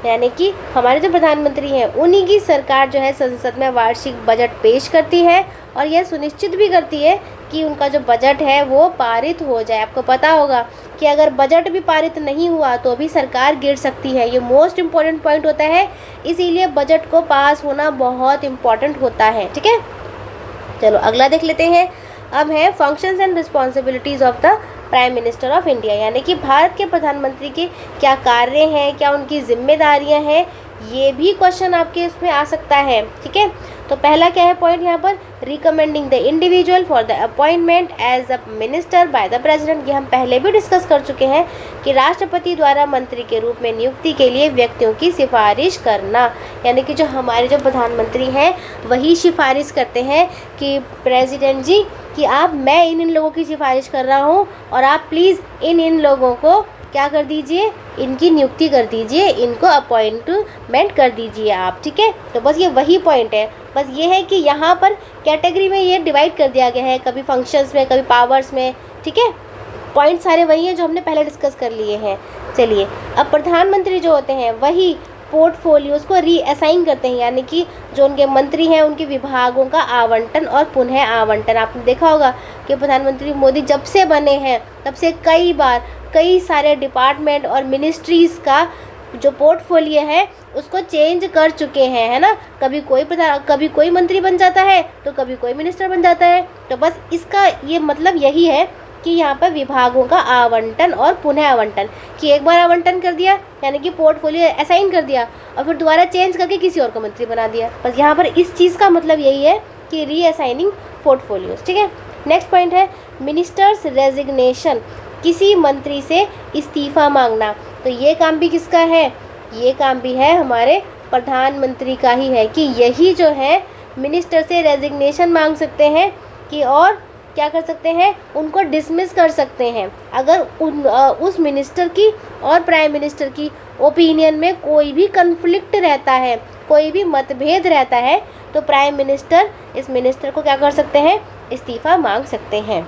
यानी कि हमारे जो प्रधानमंत्री हैं उन्हीं की सरकार जो है संसद में वार्षिक बजट पेश करती है और यह सुनिश्चित भी करती है कि उनका जो बजट है वो पारित हो जाए। आपको पता होगा कि अगर बजट भी पारित नहीं हुआ तो भी सरकार गिर सकती है, ये मोस्ट इम्पॉर्टेंट पॉइंट होता है, इसीलिए बजट को पास होना बहुत इम्पॉर्टेंट होता है। ठीक है, चलो अगला देख लेते हैं। अब है functions and responsibilities of the prime minister of India, यानी कि भारत के प्रधानमंत्री के क्या कार्य हैं, क्या उनकी जिम्मेदारियां हैं, ये भी क्वेश्चन आपके इसमें आ सकता है। ठीक है, तो पहला क्या है पॉइंट यहाँ पर, recommending the individual for the appointment as a minister by the president. ये हम पहले भी डिस्कस कर चुके हैं कि राष्ट्रपति द्वारा मंत्री के रूप में नियुक्ति के लिए व्यक्तियों की सिफारिश करना, यानी कि जो हमारे जो प्रधानमंत्री हैं वही सिफारिश करते हैं कि प्रेसिडेंट जी कि मैं इन लोगों की सिफारिश कर रहा हूँ और आप प्लीज़ इन लोगों को क्या कर दीजिए, इनकी नियुक्ति कर दीजिए, इनको अपॉइंटमेंट कर दीजिए आप। ठीक है, तो बस ये वही पॉइंट है, बस ये है कि यहाँ पर कैटेगरी में ये डिवाइड कर दिया गया है, कभी फंक्शंस में, कभी पावर्स में। ठीक है, पॉइंट सारे वही हैं जो हमने पहले डिस्कस कर लिए हैं। चलिए, अब प्रधानमंत्री जो होते हैं वही पोर्टफोलियोज़ को रीअसाइन करते हैं, यानी कि जो उनके मंत्री हैं उनके विभागों का आवंटन और पुनः आवंटन। आपने देखा होगा कि प्रधानमंत्री मोदी जब से बने हैं तब से कई सारे डिपार्टमेंट और मिनिस्ट्रीज़ का जो पोर्टफोलियो है उसको चेंज कर चुके हैं, है ना। कभी कोई मंत्री बन जाता है तो कभी कोई मिनिस्टर बन जाता है। तो बस इसका ये मतलब यही है कि यहाँ पर विभागों का आवंटन और पुनः आवंटन, कि एक बार आवंटन कर दिया यानी कि पोर्टफोलियो असाइन कर दिया और फिर दोबारा चेंज करके किसी और को मंत्री बना दिया। बस यहाँ पर इस चीज़ का मतलब यही है कि रीअसाइनिंग पोर्टफोलियोज। ठीक है, नेक्स्ट पॉइंट है मिनिस्टर्स रेजिग्नेशन, किसी मंत्री से इस्तीफ़ा मांगना। तो ये काम भी किसका है, ये काम भी है हमारे प्रधानमंत्री का ही है, कि यही जो है मिनिस्टर से रेजिग्नेशन मांग सकते हैं कि और क्या कर सकते हैं, उनको डिसमिस कर सकते हैं। अगर उस मिनिस्टर की और प्राइम मिनिस्टर की ओपिनियन में कोई भी कन्फ्लिक्ट रहता है, कोई भी मतभेद रहता है, तो प्राइम मिनिस्टर इस मिनिस्टर को क्या कर सकते हैं, इस्तीफ़ा मांग सकते हैं।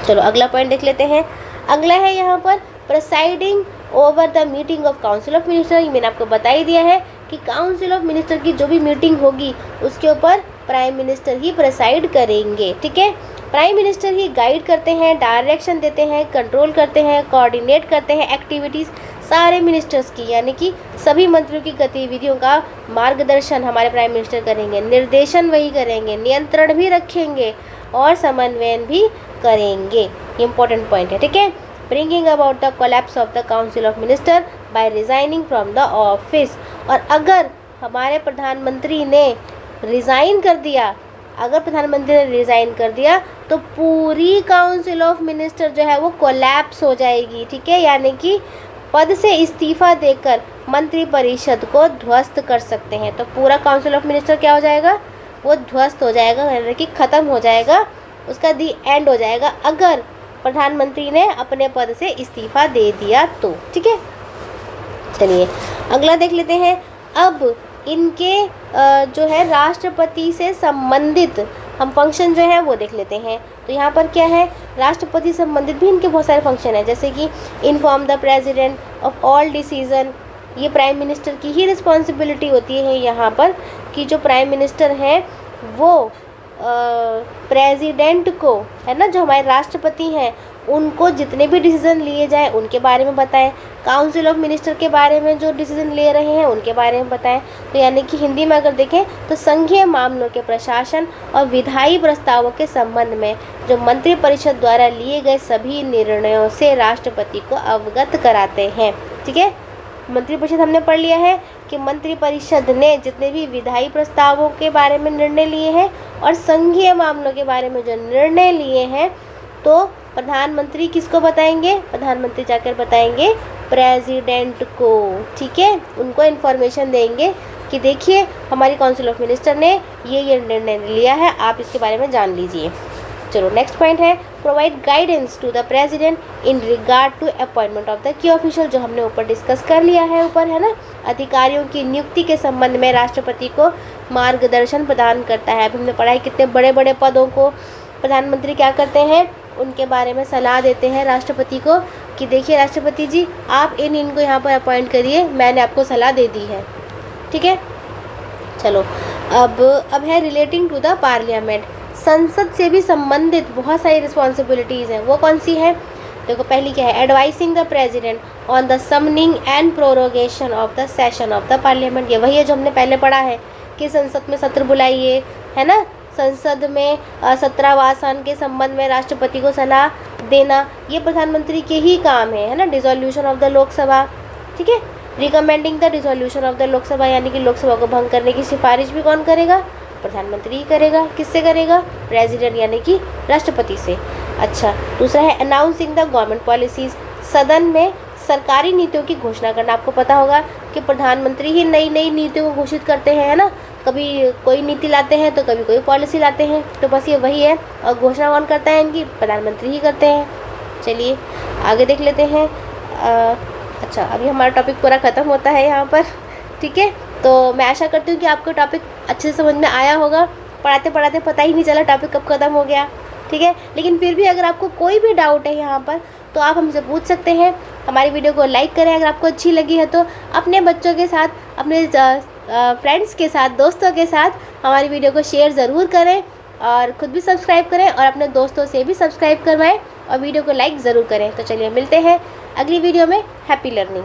चलो अगला पॉइंट देख लेते हैं। अगला है यहाँ पर presiding over the meeting of council of minister. ये मैंने आपको बता ही दिया है कि काउंसिल ऑफ मिनिस्टर की जो भी मीटिंग होगी उसके ऊपर प्राइम मिनिस्टर ही प्रेसाइड करेंगे। ठीक है, प्राइम मिनिस्टर ही गाइड करते हैं, डायरेक्शन देते हैं, कंट्रोल करते हैं, कोऑर्डिनेट करते हैं एक्टिविटीज़ सारे मिनिस्टर्स की, यानी कि सभी मंत्रियों की गतिविधियों का मार्गदर्शन हमारे प्राइम मिनिस्टर करेंगे, निर्देशन वही करेंगे, नियंत्रण भी रखेंगे और समन्वयन भी करेंगे। ये इंपॉर्टेंट पॉइंट है। ठीक है, bringing about the collapse of the council of minister by resigning from the office. और अगर हमारे प्रधानमंत्री ने रिज़ाइन कर दिया, अगर प्रधानमंत्री ने रिज़ाइन कर दिया तो पूरी काउंसिल ऑफ मिनिस्टर जो है वो कोलैप्स हो जाएगी। ठीक है, यानी कि पद से इस्तीफ़ा देकर मंत्री परिषद को ध्वस्त कर सकते हैं। तो पूरा काउंसिल ऑफ मिनिस्टर क्या हो जाएगा, वो ध्वस्त हो जाएगा, यानी कि ख़त्म हो जाएगा, उसका दी एंड हो जाएगा अगर प्रधानमंत्री ने अपने पद से इस्तीफ़ा दे दिया तो। ठीक है, चलिए अगला देख लेते हैं। अब इनके जो है राष्ट्रपति से संबंधित हम फंक्शन जो है वो देख लेते हैं। तो यहाँ पर क्या है, राष्ट्रपति से संबंधित भी इनके बहुत सारे फंक्शन हैं, जैसे कि inform the president of all decision. ये प्राइम मिनिस्टर की ही रिस्पॉन्सिबिलिटी होती है यहाँ पर, कि जो प्राइम मिनिस्टर हैं वो प्रेसिडेंट को, है ना, जो हमारे राष्ट्रपति हैं उनको जितने भी डिसीज़न लिए जाए उनके बारे में बताएं, काउंसिल ऑफ मिनिस्टर के बारे में जो डिसीज़न ले रहे हैं उनके बारे में बताएं। तो यानी कि हिंदी में अगर देखें तो संघीय मामलों के प्रशासन और विधायी प्रस्तावों के संबंध में जो मंत्रिपरिषद द्वारा लिए गए सभी निर्णयों से राष्ट्रपति को अवगत कराते हैं। ठीक है, मंत्रिपरिषद हमने पढ़ लिया है कि मंत्रिपरिषद ने जितने भी विधायी प्रस्तावों के बारे में निर्णय लिए हैं और संघीय मामलों के बारे में जो निर्णय लिए हैं, तो प्रधानमंत्री किसको बताएंगे, प्रधानमंत्री जाकर बताएंगे प्रेसिडेंट को, ठीक है, उनको इन्फॉर्मेशन देंगे कि देखिए हमारी काउंसिल ऑफ मिनिस्टर ने ये निर्णय लिया है, आप इसके बारे में जान लीजिए। चलो नेक्स्ट पॉइंट है provide guidance to the president in regard to appointment of the key official, जो हमने ऊपर डिस्कस कर लिया है ऊपर, है ना। अधिकारियों की नियुक्ति के संबंध में राष्ट्रपति को मार्गदर्शन प्रदान करता है। अभी हमने पढ़ा है कितने बड़े बड़े पदों को प्रधानमंत्री क्या करते हैं, उनके बारे में सलाह देते हैं राष्ट्रपति को कि देखिए राष्ट्रपति जी आप इनको यहाँ पर अपॉइंट करिए, मैंने आपको सलाह दे दी है, ठीक है। चलो अब है रिलेटिंग टू द पार्लियामेंट, संसद से भी संबंधित बहुत सारी रिस्पॉन्सिबिलिटीज़ हैं। वो कौन सी है, देखो पहली क्या है, advising the president on the summoning and prorogation of the session of the parliament. ये वही है जो हमने पहले पढ़ा है कि संसद में सत्र बुलाइए, है ना, संसद में सत्रावासन के संबंध में राष्ट्रपति को सलाह देना, ये प्रधानमंत्री के ही काम है ना। डिसोल्यूशन ऑफ द लोकसभा, ठीक है, recommending the dissolution of the Lok Sabha, यानी कि लोकसभा को भंग करने की सिफारिश भी कौन करेगा, प्रधानमंत्री ही करेगा। किससे करेगा, प्रेसिडेंट यानी कि राष्ट्रपति से। अच्छा, दूसरा है अनाउंसिंग द गवर्नमेंट पॉलिसीज़, सदन में सरकारी नीतियों की घोषणा करना। आपको पता होगा कि प्रधानमंत्री ही नई नई नीतियों को घोषित करते हैं, है ना, कभी कोई नीति लाते हैं तो कभी कोई पॉलिसी लाते हैं, तो बस ये वही है। और घोषणा कौन करता है इनकी, प्रधानमंत्री ही करते हैं। चलिए आगे देख लेते हैं। अच्छा, अभी हमारा टॉपिक पूरा ख़त्म होता है यहाँ पर, ठीक है। तो मैं आशा करती हूँ कि आपको टॉपिक अच्छे से समझ में आया होगा। पढ़ाते पढ़ाते पता ही नहीं चला टॉपिक कब ख़त्म हो गया, ठीक है। लेकिन फिर भी अगर आपको कोई भी डाउट है यहाँ पर तो आप हमसे पूछ सकते हैं। हमारी वीडियो को लाइक करें अगर आपको अच्छी लगी है तो, अपने बच्चों के साथ, अपने फ्रेंड्स के साथ, दोस्तों के साथ हमारी वीडियो को शेयर ज़रूर करें और ख़ुद भी सब्सक्राइब करें और अपने दोस्तों से भी सब्सक्राइब करवाएं और वीडियो को लाइक ज़रूर करें। तो चलिए मिलते हैं अगली वीडियो में। Happy learning.